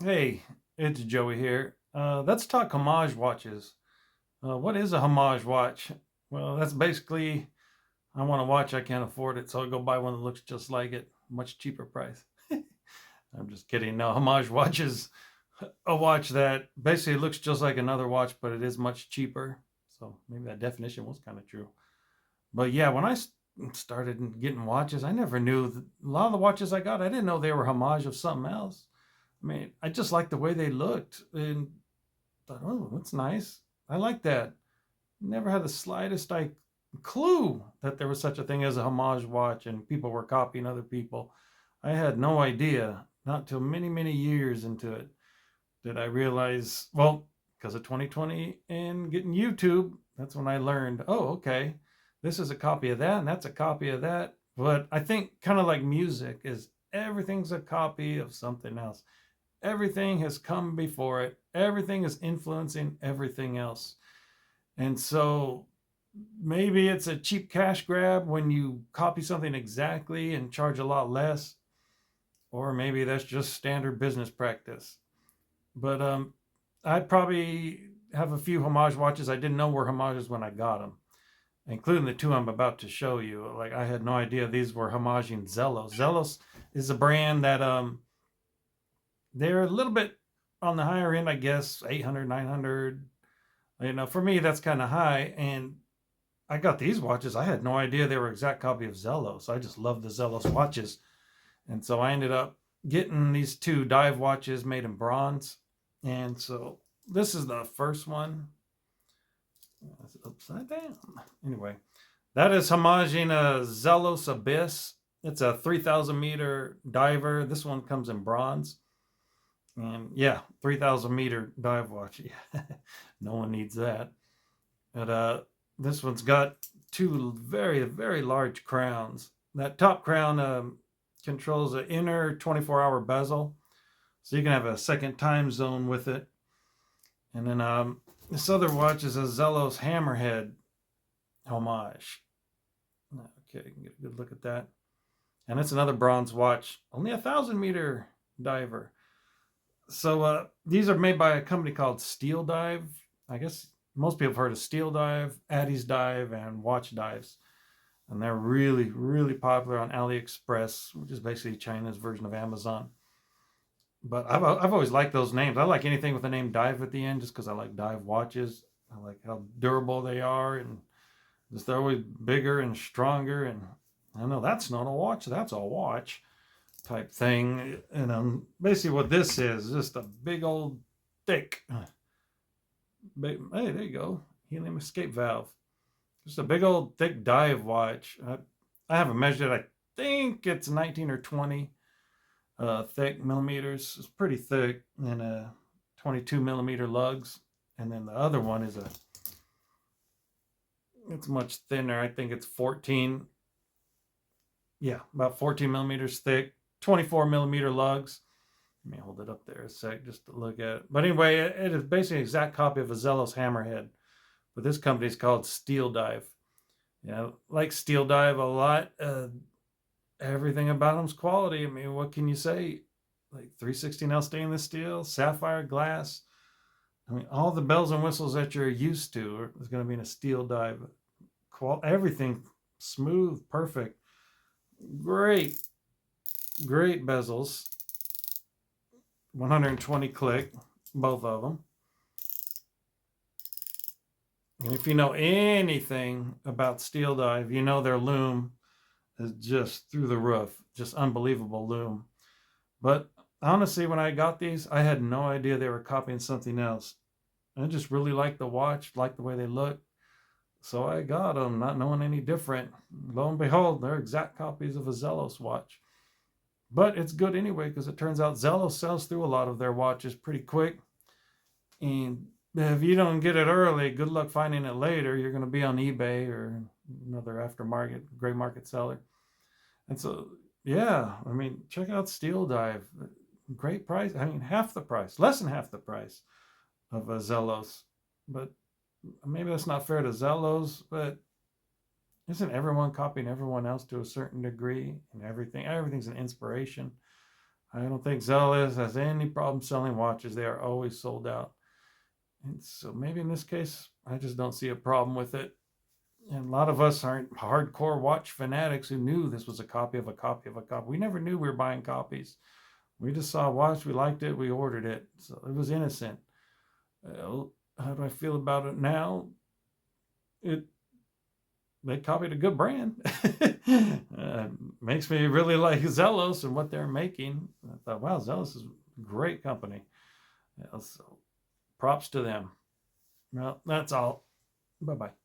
Hey, it's Joey here. Let's talk homage watches. What is a homage watch? Well, that's basically I want a watch, I can't afford it, so I go buy one that looks just like it, much cheaper price. I'm just kidding. No, homage watch is a watch that basically looks just like another watch, but it is much cheaper. So maybe that definition was kind of true. But yeah, when I started getting watches, I never knew a lot of the watches I got. I didn't know they were homage of something else. I mean, I just liked the way they looked and thought, oh, that's nice. I like that. Never had the slightest clue that there was such a thing as a homage watch and people were copying other people. I had no idea, not till many, many years into it, did I realize, well, because of 2020 and getting YouTube, that's when I learned, oh, okay, this is a copy of that and that's a copy of that. But I think kind of like music is everything's a copy of something else. Everything has come before it. Everything is influencing everything else. And so maybe it's a cheap cash grab when you copy something exactly and charge a lot less, or maybe that's just standard business practice. But I probably have a few homage watches I didn't know were homages when I got them, including the two I'm about to show you. Like I had no idea these were homaging Zellos. Zellos is a brand that they're a little bit on the higher end, I guess, 800, 900. For me, that's kind of high. And I got these watches. I had no idea they were exact copy of Zellos. I just love the Zellos watches. And so I ended up getting these two dive watches made in bronze. And so this is the first one. It's upside down. Anyway, that is homaging a Zellos Abyss. It's a 3,000 meter diver. This one comes in bronze. And yeah, 3,000 meter dive watch. Yeah, no one needs that. But this one's got two very, very large crowns. That top crown controls an inner 24-hour bezel. So you can have a second time zone with it. And then this other watch is a Zellos Hammerhead homage. Okay, you can get a good look at that. And it's another bronze watch, only 1,000 meter diver. So these are made by a company called Steeldive. I guess most people have heard of Steeldive, Addie's Dive, and Watch Dives. And they're really, really popular on AliExpress, which is basically China's version of Amazon. But I've always liked those names. I like anything with the name Dive at the end just because I like dive watches. I like how durable they are and just they're always bigger and stronger. And I know that's not a watch, that's a watch type thing. And basically what this is just a big old thick, hey, there you go, helium escape valve. Just a big old thick dive watch. I haven't measured it. I think it's 19 or 20 thick millimeters. It's pretty thick, and 22 millimeter lugs. And then the other one is it's much thinner. I think it's 14. Yeah, about 14 millimeters thick, 24 millimeter lugs. Let me hold it up there a sec just to look at it. But anyway, it is basically an exact copy of a Zellos Hammerhead. But this company is called Steeldive. Like Steeldive a lot. Everything about them's quality. I mean, what can you say? Like 316L stainless steel, sapphire glass. I mean, all the bells and whistles that you're used to is going to be in a Steeldive. Everything smooth, perfect. Great, great bezels. 120 click, both of them. And if you know anything about Steeldive, you know their lume is just through the roof, just unbelievable lume. But honestly, when I got these, I had no idea they were copying something else. I just really liked the watch, liked the way they looked. So I got them, not knowing any different. Lo and behold, they're exact copies of a Zellos watch. But it's good anyway, because it turns out Zellos sells through a lot of their watches pretty quick. And if you don't get it early, good luck finding it later. You're going to be on eBay or another aftermarket, gray market seller. And so, yeah, I mean, check out Steeldive. Great price. I mean, half the price, less than half the price of a Zellos. But maybe that's not fair to Zellos, but isn't everyone copying everyone else to a certain degree and everything? Everything's an inspiration. I don't think Zealous has any problem selling watches. They are always sold out. And so maybe in this case, I just don't see a problem with it. And a lot of us aren't hardcore watch fanatics who knew this was a copy of a copy of a copy. We never knew we were buying copies. We just saw a watch, we liked it, we ordered it. So it was innocent. How do I feel about it now? They copied a good brand. Makes me really like Zelos and what they're making. I thought, wow, Zelos is a great company. So props to them. Well, that's all. Bye bye.